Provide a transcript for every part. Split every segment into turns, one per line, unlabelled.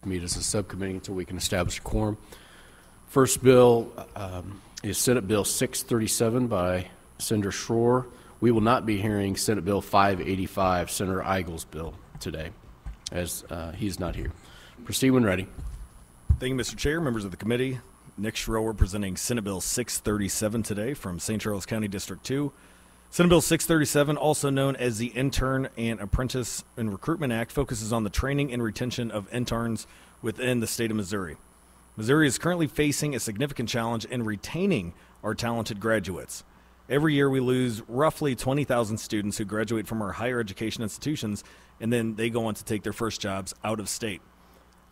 meet as a subcommittee until we can establish a quorum. First bill is Senate Bill 637 by Senator Schroer. We will not be hearing Senate Bill 585, Senator Eigel's bill, today, as he's not here. Proceed when ready.
Thank you, Mr. Chair, members of the committee. Nick Schroer presenting Senate Bill 637 today from St. Charles County District 2. Senate Bill 637, also known as the Intern and Apprentice and Recruitment Act, focuses on the training and retention of interns within the state of Missouri. Missouri is currently facing a significant challenge in retaining our talented graduates. Every year we lose roughly 20,000 students who graduate from our higher education institutions, and then they go on to take their first jobs out of state.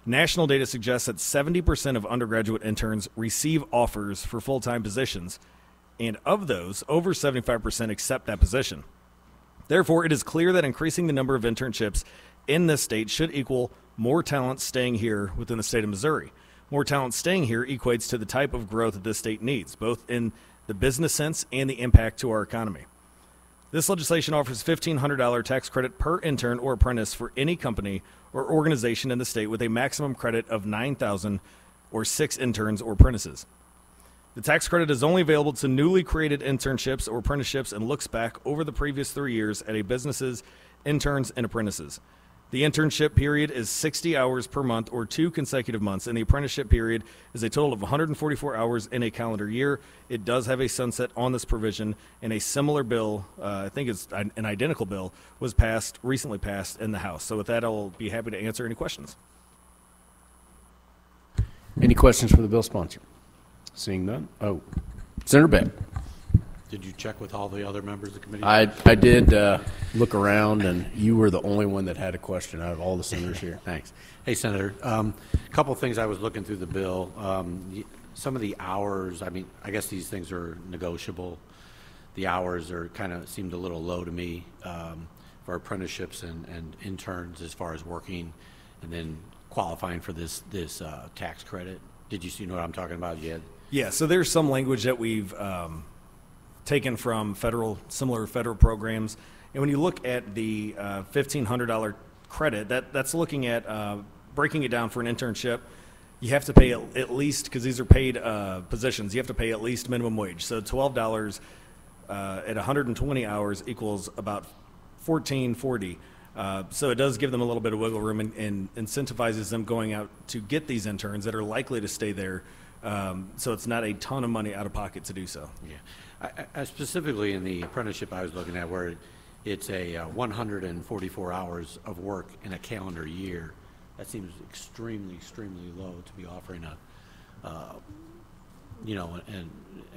National data suggests that 70% of undergraduate interns receive offers for full-time positions, and of those, over 75% accept that position. Therefore, it is clear that increasing the number of internships in this state should equal more talent staying here within the state of Missouri. More talent staying here equates to the type of growth that this state needs, both in the business sense and the impact to our economy. This legislation offers $1,500 tax credit per intern or apprentice for any company or organization in the state with a maximum credit of $9,000 or 6 interns or apprentices. The tax credit is only available to newly created internships or apprenticeships and looks back over the previous 3 years at a business's interns and apprentices. The internship period is 60 hours per month or 2 consecutive months, and the apprenticeship period is a total of 144 hours in a calendar year. It does have a sunset on this provision, and a similar bill, I think it's an identical bill, was recently passed in the House. So with that, I'll be happy to answer any questions.
Any questions for the bill sponsor? Seeing none. Oh, Senator Beck.
Did you check with all the other members of the committee?
I did look around, and you were the only one that had a question out of all the senators here.
Thanks. Hey, Senator, a couple of things I was looking through the bill. Some of the hours, I mean, I guess these things are negotiable. The hours are kind of seemed a little low to me for apprenticeships and interns as far as working and then qualifying for this tax credit. Did you know what I'm talking about yet?
Yeah, so there's some language that we've taken from similar federal programs. And when you look at the $1,500 credit, that's looking at breaking it down for an internship. You have to pay at least, because these are paid positions, you have to pay at least minimum wage. So $12 at 120 hours equals about $14.40. So it does give them a little bit of wiggle room and incentivizes them going out to get these interns that are likely to stay there. So it's not a ton of money out of pocket to do so.
Yeah. I specifically in the apprenticeship I was looking at, where it's a 144 hours of work in a calendar year. That seems extremely low to be offering and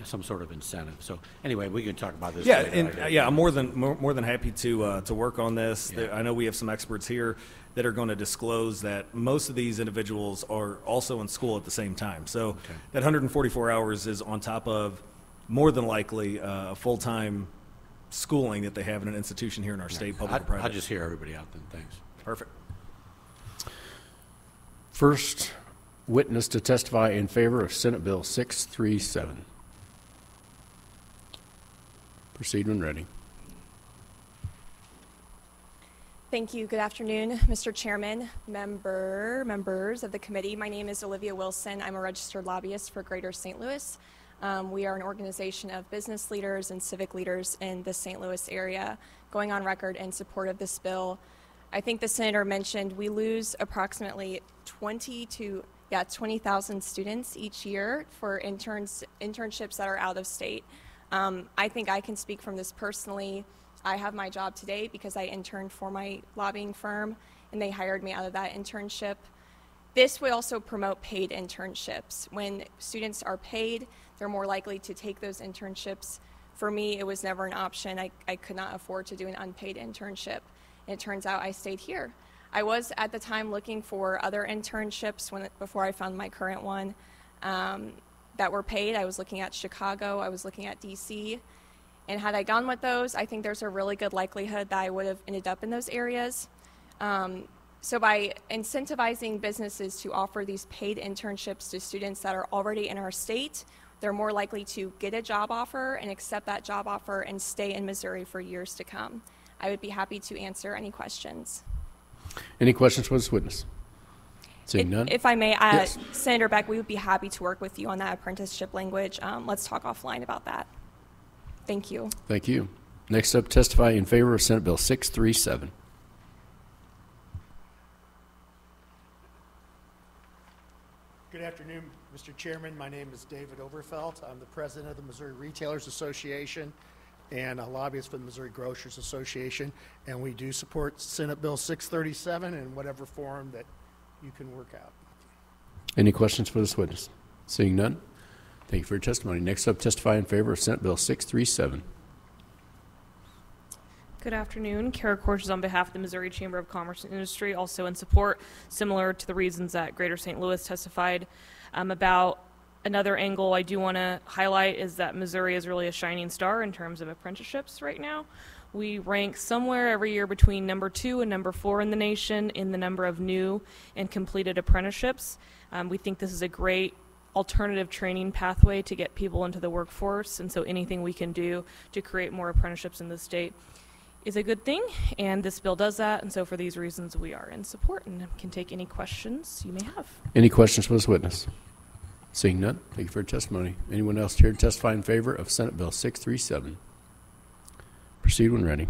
some sort of incentive. So anyway, we can talk about this.
Yeah,
later.
and I'm more than happy to work on this.
Yeah.
I know we have some experts here that are going to disclose that most of these individuals are also in school at the same time. So
Okay.
that 144 hours is on top of more than likely full-time schooling that they have in an institution here in our state, public or private.
I'll just hear everybody out then. Thanks.
Perfect.
First witness to testify in favor of Senate Bill 637. Proceed when ready.
Thank you. Good afternoon, Mr. Chairman, members of the committee. My name is Olivia Wilson. I'm a registered lobbyist for Greater St. Louis. We are an organization of business leaders and civic leaders in the St. Louis area going on record in support of this bill. I think the senator mentioned we lose approximately 20,000 students each year for internships that are out of state. I think I can speak from this personally. I have my job today because I interned for my lobbying firm, and they hired me out of that internship. This would also promote paid internships. When students are paid, they're more likely to take those internships. For me, it was never an option. I could not afford to do an unpaid internship. And it turns out I stayed here. I was at the time looking for other internships before I found my current one that were paid. I was looking at Chicago, I was looking at DC. And had I gone with those, I think there's a really good likelihood that I would have ended up in those areas. So by incentivizing businesses to offer these paid internships to students that are already in our state, they're more likely to get a job offer and accept that job offer and stay in Missouri for years to come. I would be happy to answer any questions.
Any questions for this witness? Seeing none?
If I may,
Yes.
Senator Beck, we would be happy to work with you on that apprenticeship language. Let's talk offline about that. Thank you.
Thank you. Next up, testify in favor of Senate Bill 637.
Good afternoon, Mr. Chairman. My name is David Overfelt. I'm the president of the Missouri Retailers Association and a lobbyist for the Missouri Grocers Association, and we do support Senate Bill 637 in whatever form that you can work out.
Any questions for this witness? Seeing none? Thank you for your testimony. Next up, testify in favor of Senate Bill 637.
Good afternoon. Kara Korches on behalf of the Missouri Chamber of Commerce and Industry, also in support, similar to the reasons that Greater St. Louis testified about. Another angle I do want to highlight is that Missouri is really a shining star in terms of apprenticeships right now. We rank somewhere every year between number 2 and number 4 in the nation in the number of new and completed apprenticeships. We think this is a great alternative training pathway to get people into the workforce, and so anything we can do to create more apprenticeships in the state is a good thing, and this bill does that, and so for these reasons we are in support and can take any questions you may have.
Any questions for this witness? Seeing none, thank you for your testimony. Anyone else here to testify in favor of Senate Bill 637? Proceed when ready.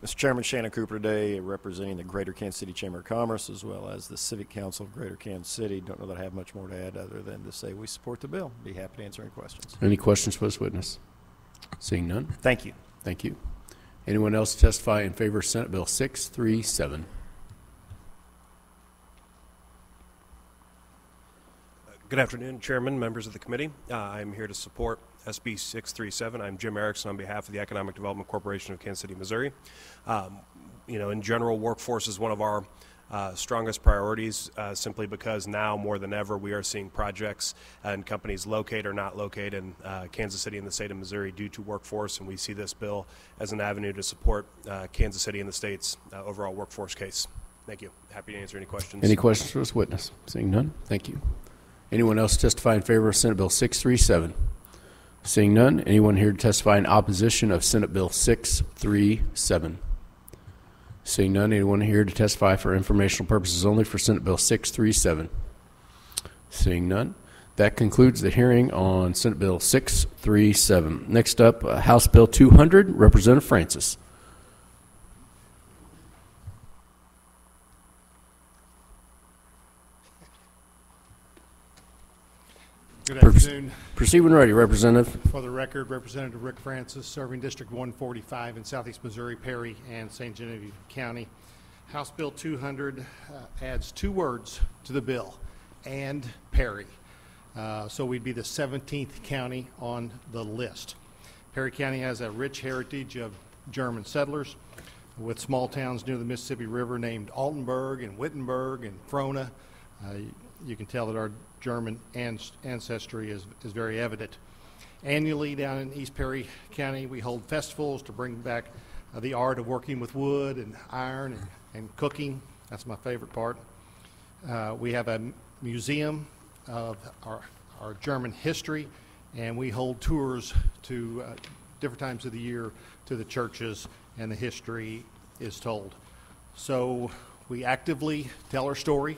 Mr. Chairman, Shannon Cooper today, representing the Greater Kansas City Chamber of Commerce as well as the Civic Council of Greater Kansas City. Don't know that I have much more to add other than to say we support the bill. Be happy to answer any questions.
Any questions for this witness? Seeing none,
Thank you.
thank you. Anyone else testify in favor of Senate Bill 637?
Good afternoon, Chairman, members of the committee. I'm here to support SB637. I'm Jim Erickson on behalf of the Economic Development Corporation of Kansas City, Missouri. In general, workforce is one of our strongest priorities simply because now more than ever we are seeing projects and companies locate or not locate in Kansas City and the state of Missouri due to workforce, and we see this bill as an avenue to support Kansas City and the state's overall workforce case. Thank you. Happy to answer any questions.
Any questions for this witness? Seeing none, thank you. Anyone else testify in favor of Senate Bill 637? Seeing none, anyone here to testify in opposition of Senate Bill 637? Seeing none, anyone here to testify for informational purposes only for Senate Bill 637? Seeing none, that concludes the hearing on Senate Bill 637. Next up, House Bill 200, Representative Francis.
Good afternoon.
Proceed when ready, Representative.
For the record, Representative Rick Francis, serving District 145 in Southeast Missouri, Perry, and St. Genevieve County. House Bill 200 adds 2 words to the bill, and Perry. So we'd be the 17th county on the list. Perry County has a rich heritage of German settlers with small towns near the Mississippi River named Altenburg and Wittenberg and Frona. You can tell that our German ancestry is very evident. Annually down in East Perry County, we hold festivals to bring back the art of working with wood and iron and cooking. That's my favorite part. We have a museum of our German history, and we hold tours to different times of the year to the churches, and the history is told. So we actively tell our story,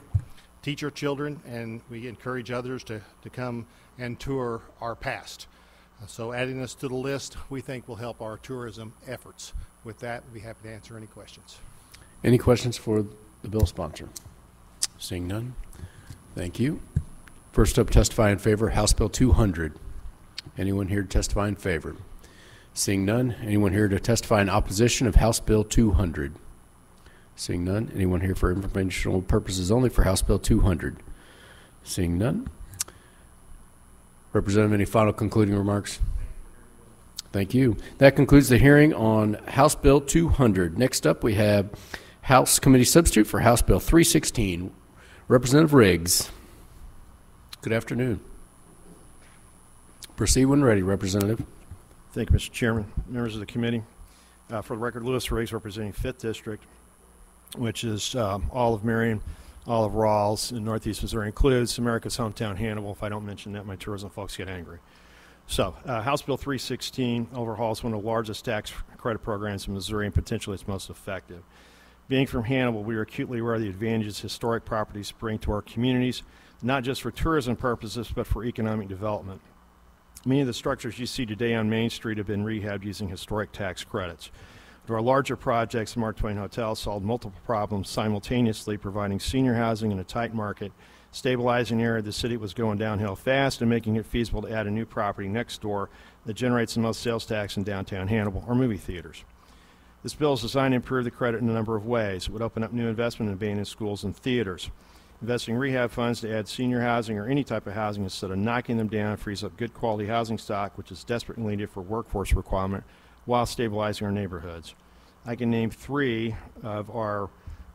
teach our children, and we encourage others to come and tour our past. So adding this to the list, we think will help our tourism efforts. With that, we'll be happy to answer any questions.
Any questions for the bill sponsor? Seeing none, thank you. First up, testify in favor, House Bill 200. Anyone here to testify in favor? Seeing none, anyone here to testify in opposition of House Bill 200? Seeing none, anyone here for informational purposes only for House Bill 200? Seeing none. Representative, any final concluding remarks? Thank you. That concludes the hearing on House Bill 200. Next up, we have House Committee Substitute for House Bill 316, Representative Riggs. Good afternoon. Proceed when ready, Representative.
Thank you, Mr. Chairman, members of the committee. For the record, Lewis Riggs, representing 5th District, which is all of Marion, all of Rawls, and Northeast Missouri includes America's hometown, Hannibal. If I don't mention that, my tourism folks get angry. So, House Bill 316 overhauls one of the largest tax credit programs in Missouri and potentially its most effective. Being from Hannibal, we are acutely aware of the advantages historic properties bring to our communities, not just for tourism purposes, but for economic development. Many of the structures you see today on Main Street have been rehabbed using historic tax credits. To our larger projects, the Mark Twain Hotel solved multiple problems simultaneously, providing senior housing in a tight market, stabilizing an area the city was going downhill fast, and making it feasible to add a new property next door that generates the most sales tax in downtown Hannibal, or movie theaters. This bill is designed to improve the credit in a number of ways. It would open up new investment in abandoned schools and theaters. Investing rehab funds to add senior housing or any type of housing instead of knocking them down frees up good quality housing stock, which is desperately needed for workforce requirement, while stabilizing our neighborhoods. I can name 3 of our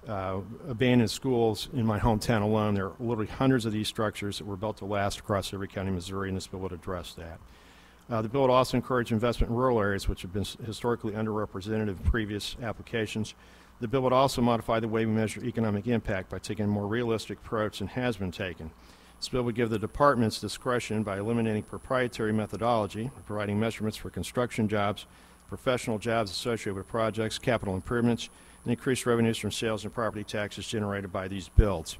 abandoned schools in my hometown alone. There are literally hundreds of these structures that were built to last across every county in Missouri, and this bill would address that. The bill would also encourage investment in rural areas, which have been historically underrepresented in previous applications. The bill would also modify the way we measure economic impact by taking a more realistic approach than has been taken. This bill would give the departments discretion by eliminating proprietary methodology, providing measurements for construction jobs, professional jobs associated with projects, capital improvements, and increased revenues from sales and property taxes generated by these builds.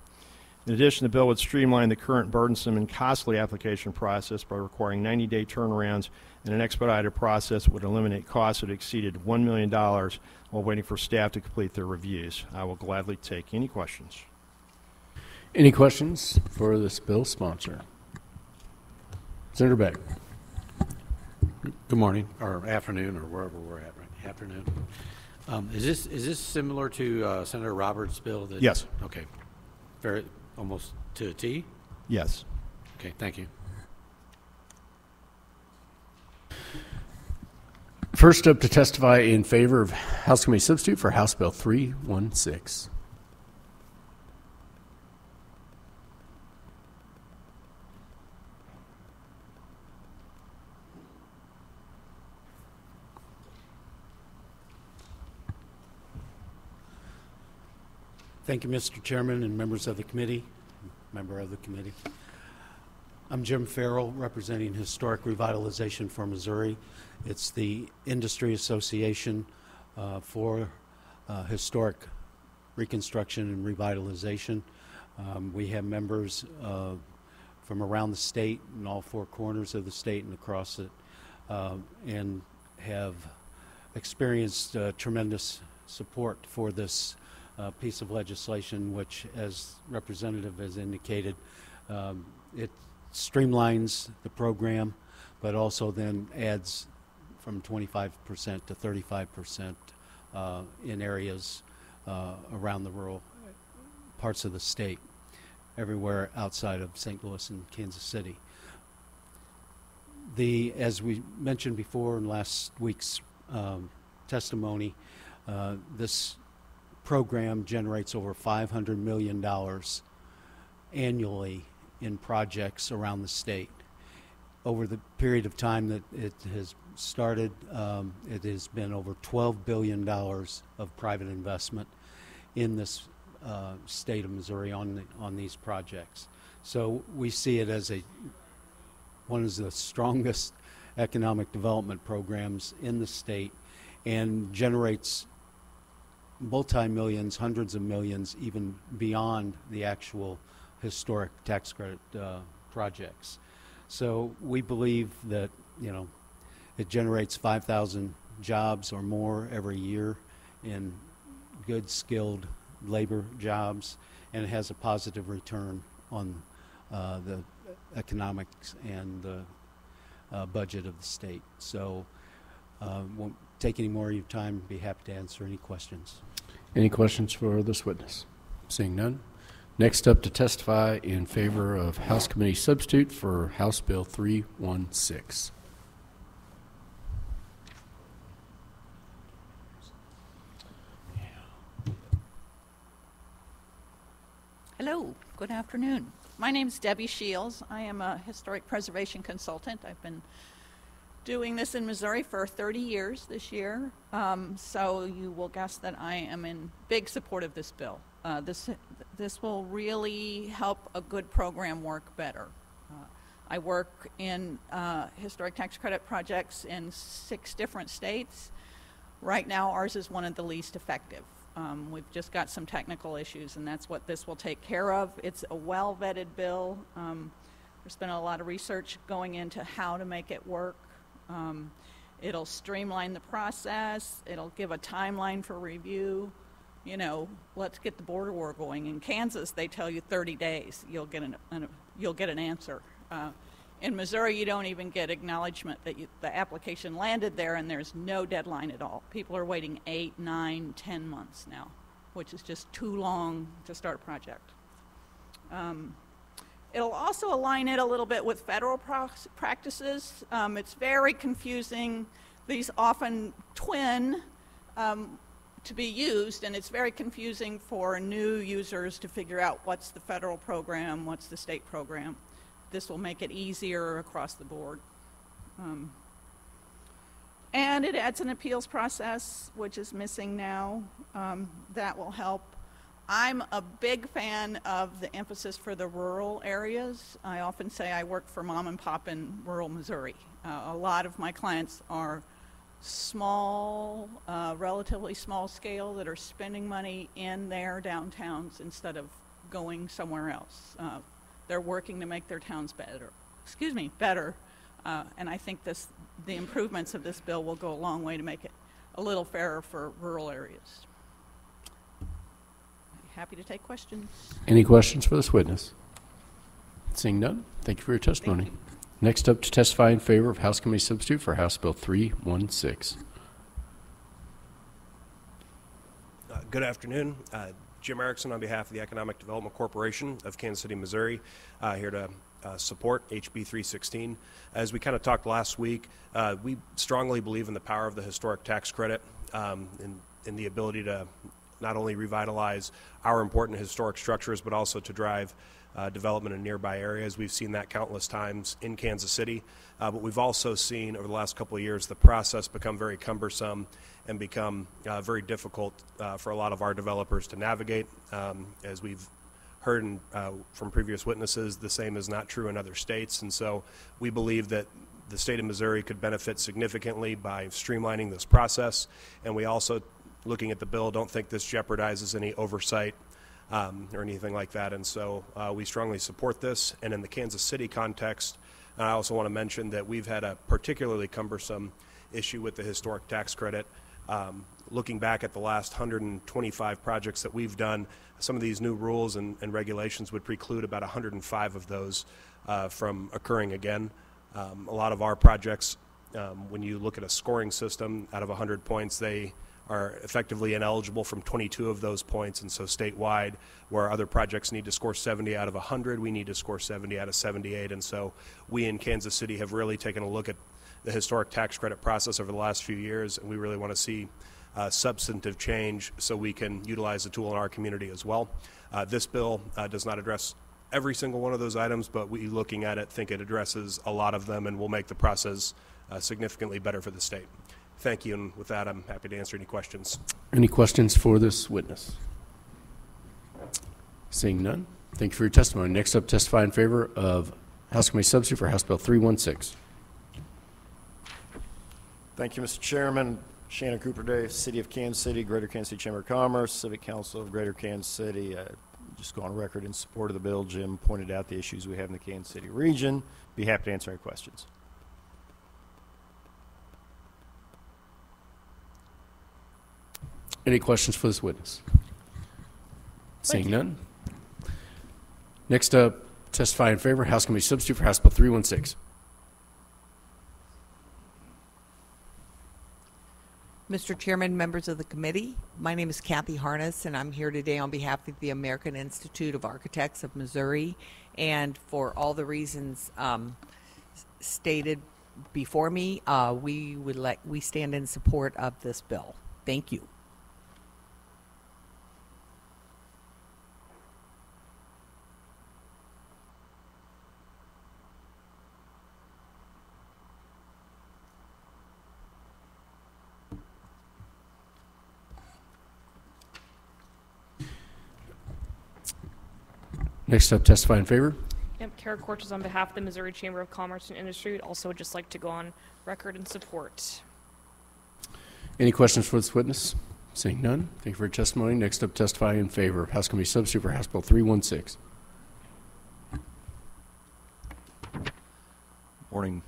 In addition, the bill would streamline the current burdensome and costly application process by requiring 90-day turnarounds and an expedited process that would eliminate costs that exceeded $1 million while waiting for staff to complete their reviews. I will gladly take any questions.
Any questions for this bill sponsor? Senator Beck.
Good morning, or afternoon, or wherever we're at, right? Afternoon. Is this similar to Senator Roberts' bill?
Yes.
Okay. Very, almost to a T?
Yes.
Okay, thank you.
First up to testify in favor of House Committee Substitute for House Bill 316.
Thank you, Mr. Chairman and members of the committee. Member of the committee. I'm Jim Farrell, representing Historic Revitalization for Missouri. It's the industry association for historic reconstruction and revitalization. We have members from around the state and all 4 corners of the state and across it, and have experienced tremendous support for this piece of legislation, which, as Representative has indicated, it streamlines the program, but also then adds from 25% to 35% in areas around the rural parts of the state, everywhere outside of St. Louis and Kansas City. As we mentioned before in last week's testimony, this program generates over $500 million annually in projects around the state. Over the period of time that it has started, it has been over $12 billion of private investment in this state of Missouri on these projects. So we see it as one of the strongest economic development programs in the state, and generates multi-millions, hundreds of millions, even beyond the actual historic tax credit projects. So we believe that, it generates 5,000 jobs or more every year in good, skilled labor jobs, and it has a positive return on the economics and the budget of the state. So won't take any more of your time. Be happy to answer any questions.
Any questions for this witness? Seeing none. Next up to testify in favor of House Committee Substitute for House Bill 316.
Hello, good afternoon. My name is Debbie Shields. I am a historic preservation consultant. I've been doing this in Missouri for 30 years this year, so you will guess that I am in big support of this bill. This will really help a good program work better. I work in historic tax credit projects in 6 different states. Right now, ours is one of the least effective. We've just got some technical issues, and that's what this will take care of. It's a well-vetted bill. There's been a lot of research going into how to make it work. It'll streamline the process. It'll give a timeline for review. You know, let's get the border war going. In Kansas, they tell you 30 days you'll get an answer. In Missouri, you don't even get acknowledgement that the application landed there, and there's no deadline at all. People are waiting 8, 9, 10 months now, which is just too long to start a project. It'll also align it a little bit with federal practices. It's very confusing. These often twin to be used, and it's very confusing for new users to figure out what's the federal program, what's the state program. This will make it easier across the board. And it adds an appeals process, which is missing now. That will help. I'm a big fan of the emphasis for the rural areas. I often say I work for mom and pop in rural Missouri. A lot of my clients are small, relatively small scale, that are spending money in their downtowns instead of going somewhere else. They're working to make their towns better. And I think the improvements of this bill will go a long way to make it a little fairer for rural areas. Happy to take questions.
Any questions for this witness? Seeing none, thank you for your testimony. Next up to testify in favor of House Committee Substitute for House Bill 316.
Good afternoon. Jim Erickson on behalf of the Economic Development Corporation of Kansas City, Missouri, here to support HB316. As we kind of talked last week, we strongly believe in the power of the historic tax credit in the ability to not only revitalize our important historic structures, but also to drive development in nearby areas. We've seen that countless times in Kansas City, but we've also seen over the last couple of years the process become very cumbersome and become very difficult for a lot of our developers to navigate. As we've heard from previous witnesses, the same is not true in other states, and so we believe that the state of Missouri could benefit significantly by streamlining this process, and we also, looking at the bill, don't think this jeopardizes any oversight or anything like that, and so we strongly support this. And in the Kansas City context, I also want to mention that we've had a particularly cumbersome issue with the historic tax credit. Looking back at the last 125 projects that we've done, some of these new rules and regulations would preclude about 105 of those from occurring again. A lot of our projects, when you look at a scoring system, out of 100 points, they are effectively ineligible from 22 of those points, and so statewide, where other projects need to score 70 out of 100, we need to score 70 out of 78, and so we in Kansas City have really taken a look at the historic tax credit process over the last few years, and we really want to see substantive change so we can utilize the tool in our community as well. This bill does not address every single one of those items, but we, looking at it, think it addresses a lot of them and will make the process significantly better for the state. Thank you, and with that, I'm happy to answer any questions.
Any questions for this witness? Seeing none, thank you for your testimony. Next up, testify in favor of House Committee Substitute for House Bill 316.
Thank you, Mr. Chairman. Shannon Cooper Day, City of Kansas City, Greater Kansas City Chamber of Commerce, Civic Council of Greater Kansas City. Just go on record in support of the bill. Jim pointed out the issues we have in the Kansas City region. Be happy to answer any questions.
Any questions for this witness? Seeing none. Next up, testify in favor, House Committee Substitute for House Bill 316.
Mr. Chairman, members of the committee, my name is Kathy Harness, and I'm here today on behalf of the American Institute of Architects of Missouri, and for all the reasons stated before me, we stand in support of this bill. Thank you.
Next up, testify in favor.
Yep, Kara Cortez on behalf of the Missouri Chamber of Commerce and Industry. Would also just like to go on record in support.
Any questions for this witness? Seeing none, thank you for your testimony. Next up, testify in favor of House Committee Substitute for House Bill 316.
Morning.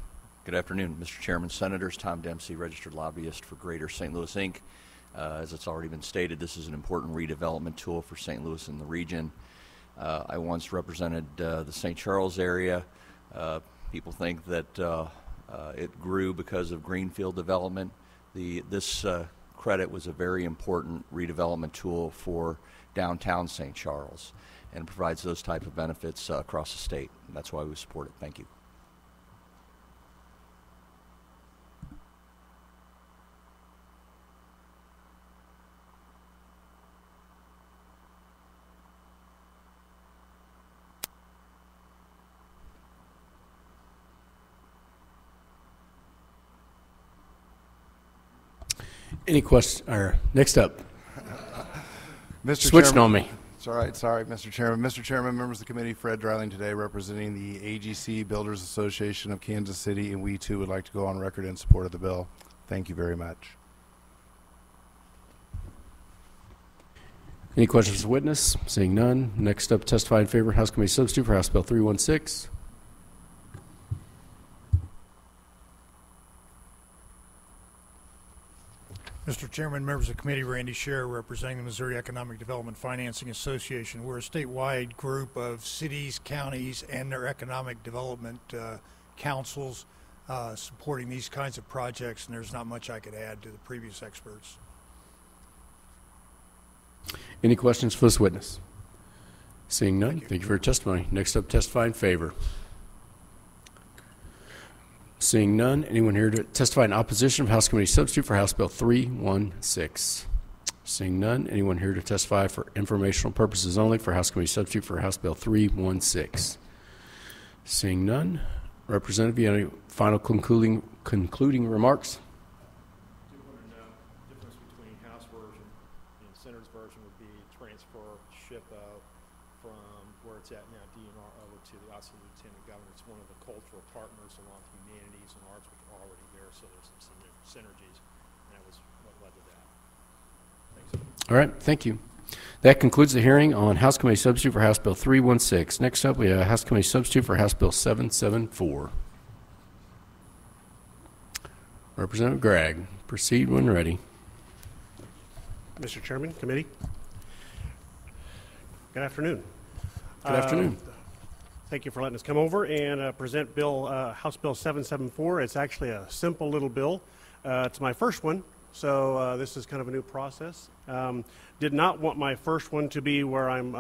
Good afternoon, Mr. Chairman, Senators. Tom Dempsey, registered lobbyist for Greater St. Louis, Inc. As it's already been stated, this is an important redevelopment tool for St. Louis and the region. I once represented the St. Charles area. People think that it grew because of greenfield development. This credit was a very important redevelopment tool for downtown St. Charles and provides those type of benefits across the state. And that's why we support it. Thank you.
Any questions? Or next up,
Mr.
switching
Chairman,
on me.
It's all right. Sorry, Mr. Chairman. Mr. Chairman, members of the committee, Fred Dreiling today representing the AGC Builders Association of Kansas City, and we too would like to go on record in support of the bill. Thank you very much.
Any questions of the witness? Seeing none, next up, testify in favor of House Committee Substitute for House Bill 316.
Mr. Chairman, members of the committee, Randy Schroer, representing the Missouri Economic Development Financing Association. We're a statewide group of cities, counties, and their economic development councils supporting these kinds of projects, and there's not much I could add to the previous experts.
Any questions for this witness? Seeing none, thank you for your testimony. Next up, testify in favor. Seeing none, anyone here to testify in opposition of House Committee Substitute for House Bill 316? Seeing none, anyone here to testify for informational purposes only for House Committee Substitute for House Bill 316? Seeing none, Representative, you have any final concluding remarks?
I do want to know the difference between House version and Senator's version would be transfer SHIP from where it's at now, DNR, over to the Office of Lieutenant Governor. It's one of the cultural partners along humanities and arts, which are already there, so there's some synergies, and that was what led to that. Thanks.
All right, thank you. That concludes the hearing on House Committee Substitute for House Bill 316. Next up, we have House Committee Substitute for House Bill 774. Representative Gragg, proceed when ready.
Mr. Chairman, committee. Good afternoon.
Good afternoon.
Thank you for letting us come over and present House Bill 774. It's actually a simple little bill. It's my first one, so this is kind of a new process. Did not want my first one to be where I'm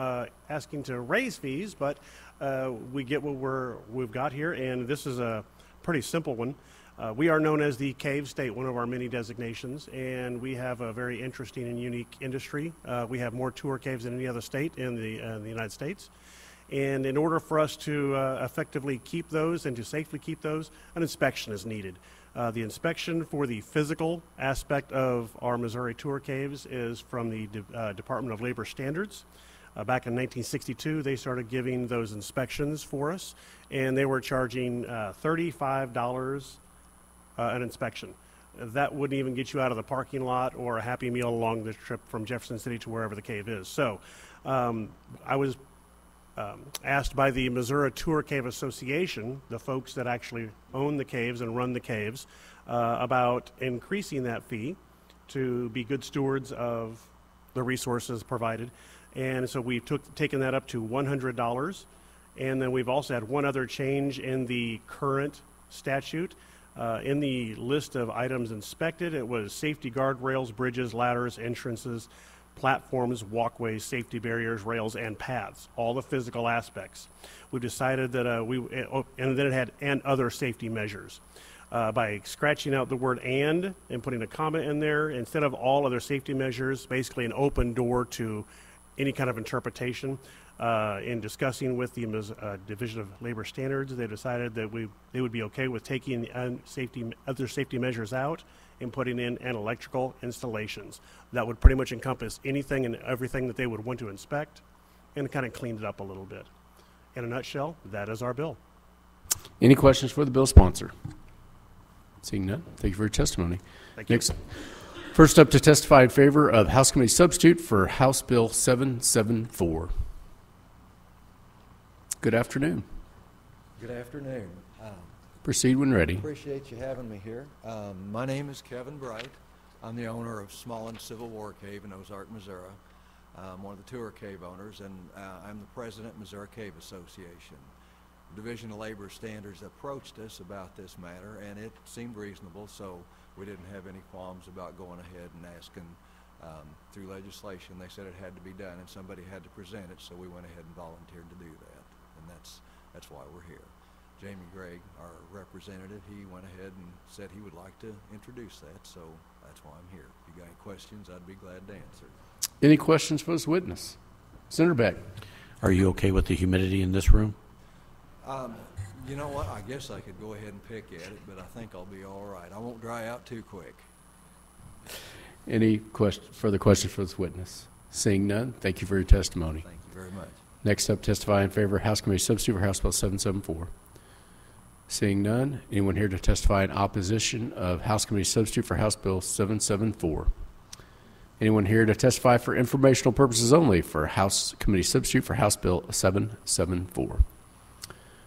asking to raise fees, but we get what we've got here, and this is a pretty simple one. We are known as the Cave State, one of our many designations, and we have a very interesting and unique industry. We have more tour caves than any other state in the United States. And in order for us to effectively keep those and to safely keep those, an inspection is needed. The inspection for the physical aspect of our Missouri tour caves is from the Department of Labor Standards. Back in 1962, they started giving those inspections for us, and they were charging $35 an inspection. That wouldn't even get you out of the parking lot or a Happy Meal along the trip from Jefferson City to wherever the cave is. So I was asked by the Missouri Tour Cave Association, the folks that actually own the caves and run the caves, about increasing that fee to be good stewards of the resources provided. And so we've taken that up to $100. And then we've also had one other change in the current statute. In the list of items inspected, it was safety guardrails, bridges, ladders, entrances, platforms, walkways, safety barriers, rails, and paths, all the physical aspects. We decided that and then it had and other safety measures. By scratching out the word and putting a comma in there, instead of all other safety measures, basically an open door to any kind of interpretation. In discussing with the Division of Labor Standards, they decided that they would be okay with taking the other safety measures out and putting in an electrical installations. That would pretty much encompass anything and everything that they would want to inspect, and kind of cleaned it up a little bit. In a nutshell, that is our bill.
Any questions for the bill sponsor? Seeing none, thank you for your testimony.
Thank you.
First up to testify in favor of House Committee substitute for House Bill 774. Good afternoon.
Good afternoon.
Proceed when ready.
Appreciate you having me here. My name is Kevin Bright. I'm the owner of Smallin Civil War Cave in Ozark, Missouri. I'm one of the tour cave owners, and I'm the president of Missouri Cave Association. Division of Labor Standards approached us about this matter, and it seemed reasonable, so we didn't have any qualms about going ahead and asking through legislation. They said it had to be done, and somebody had to present it, so we went ahead and volunteered to do that, and that's why we're here. Jamie Gragg, our representative, he went ahead and said he would like to introduce that, so that's why I'm here. If you got any questions, I'd be glad to answer.
Any questions for this witness? Senator Beck.
Are you okay with the humidity in this room?
You know what? I guess I could go ahead and pick at it, but I think I'll be all right. I won't dry out too quick.
Any further questions for this witness? Seeing none, thank you for your testimony.
Thank you very much.
Next up, testify in favor of House Committee substitute for House Bill 774. Seeing none, anyone here to testify in opposition of House Committee substitute for House Bill 774? Anyone here to testify for informational purposes only for House Committee substitute for House Bill 774?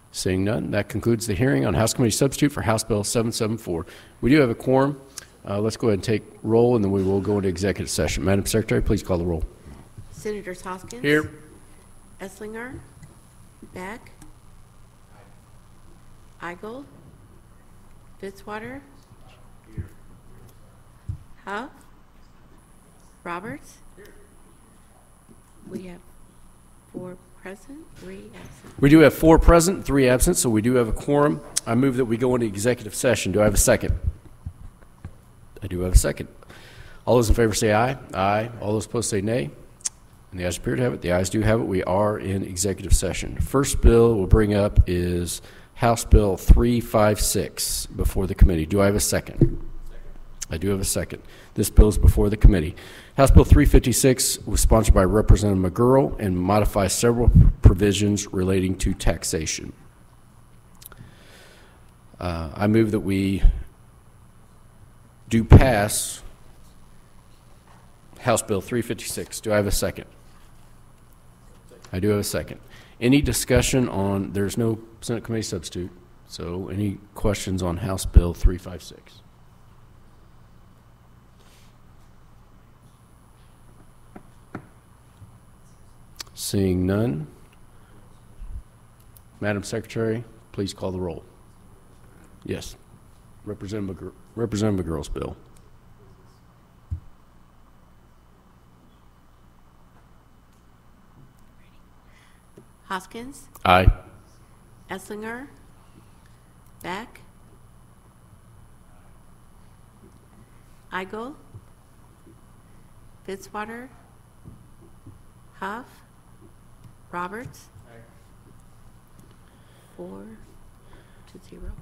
Seeing none, that concludes the hearing on House Committee substitute for House Bill 774. We do have a quorum. Let's go ahead and take roll, and then we will go into executive session. Madam Secretary, please call the roll.
Senators Hoskins.
Here.
Esslinger. Beck. Eigel. Fitzwater. Huff. Roberts. We have 4 present, 3 absent.
We do have 4 present, 3 absent, so we do have a quorum. I move that we go into executive session. Do I have a second? I do have a second. All those in favor say aye. Aye. All those opposed say nay. And the ayes appear to have it. The ayes do have it. We are in executive session. First bill we'll bring up is House Bill 356 before the committee. Do I have a second? I do have a second. This bill is before the committee. House Bill 356 was sponsored by Representative McGurl and modifies several provisions relating to taxation. I move that we do pass House Bill 356. Do I have a second? I do have a second. Any discussion on, there's no Senate committee substitute, so any questions on House Bill 356? Seeing none, Madam Secretary, please call the roll. Yes, Representative McGurl's bill.
Hoskins.
Aye.
Esslinger. Beck. Eigel. Fitzwater. Huff. Roberts. 4-0.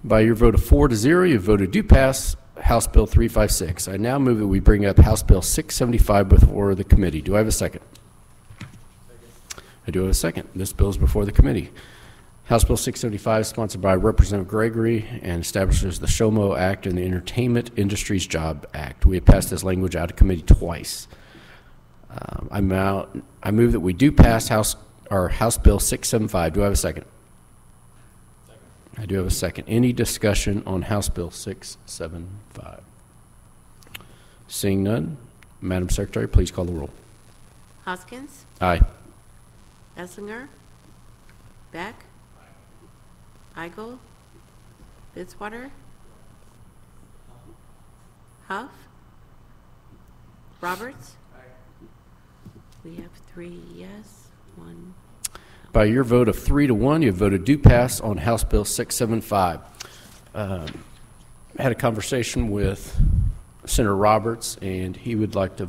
By your vote of 4-0, you voted to pass House Bill 356. I now move that we bring up House Bill 675 before the committee. Do I have a second? I do have a second. This bill is before the committee. House Bill 675 is sponsored by Representative Gregory and establishes the SHOMO Act and the Entertainment Industries Job Act. We have passed this language out of committee twice. I move that we do pass House Bill 675. Do I have a second? I do have a second. Any discussion on House Bill 675? Seeing none, Madam Secretary, please call the roll.
Hoskins.
Aye.
Esslinger. Beck. Eigel. Fitzwater. Huff. Roberts. We have 3 yes, 1.
By your vote of 3-1, you have voted do pass on House Bill 675. I had a conversation with Senator Roberts, and he would like to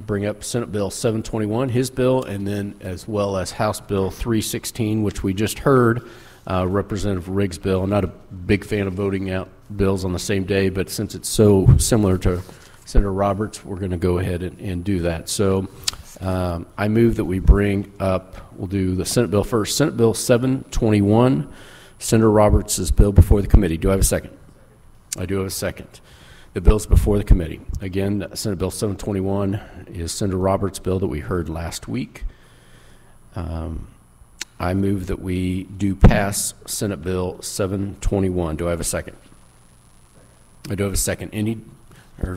bring up Senate Bill 721, his bill, and then as well as House Bill 316, which we just heard, Representative Riggs' bill. I'm not a big fan of voting out bills on the same day, but since it's so similar to Senator Roberts, we're going to go ahead and do that. So I move that we bring up, we'll do the Senate bill first, Senate Bill 721, Senator Roberts' bill before the committee. Do I have a second? I do have a second. The bills before the committee. Again, Senate Bill 721 is Senator Roberts' bill that we heard last week. I move that we do pass Senate Bill 721. Do I have a second? I do have a second.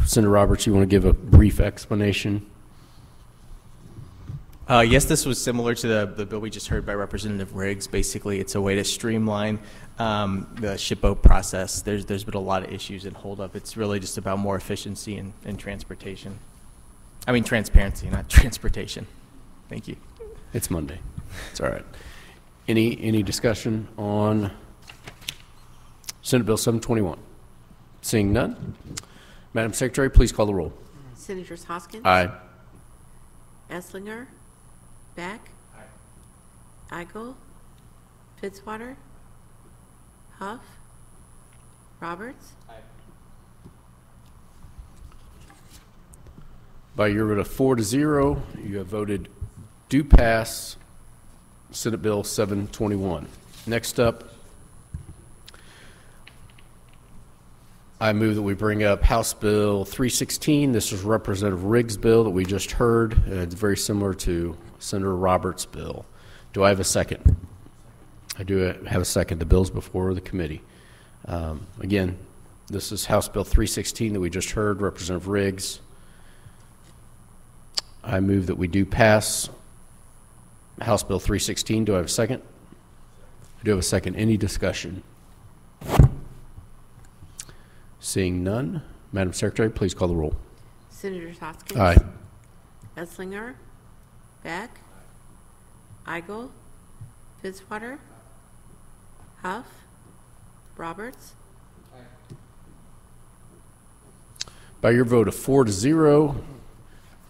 Senator Roberts, you want to give a brief explanation?
Yes, this was similar to the bill we just heard by Representative Riggs. Basically, it's a way to streamline the SHPO process. There's been a lot of issues and holdup. It's really just about more efficiency and transportation. I mean transparency, not transportation. Thank you.
It's Monday. It's all right. Any discussion on Senate Bill 721? Seeing none, Madam Secretary, please call the roll.
Senators Hoskins?
Aye.
Esslinger? Beck? Eigel? Fitzwater? Huff? Roberts?
By your vote of 4-0, you have voted do pass Senate Bill 721. Next up, I move that we bring up House Bill 316. This is Representative Riggs' bill that we just heard. It's very similar to Senator Roberts' bill. Do I have a second? I do have a second. The bill's before the committee. Again, this is House Bill 316 that we just heard, Representative Riggs. I move that we do pass House Bill 316. Do I have a second? I do have a second. Any discussion? Seeing none, Madam Secretary, please call the roll.
Senators Hoskins?
Aye.
Esslinger? Beck? Eigel? Fitzwater? Huff? Roberts?
By your vote of 4-0,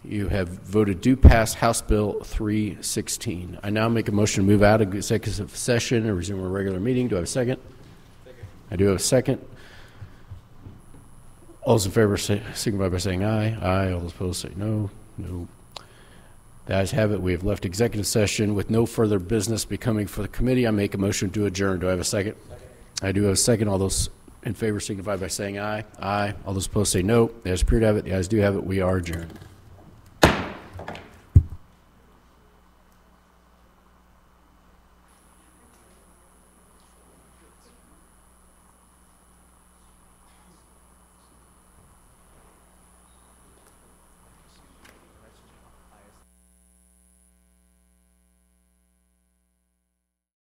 you have voted do pass House Bill 316. I now make a motion to move out of executive session and resume our regular meeting. Do I have a second? I do have a second. All those in favor signify by saying aye. Aye. All those opposed say no. No. The ayes have it. We have left executive session with no further business becoming for the committee. I make a motion to adjourn. Do I have a second? I do have a second. All those in favor signify by saying aye. Aye. All those opposed say no. The ayes appear to have it. The ayes do have it. We are adjourned.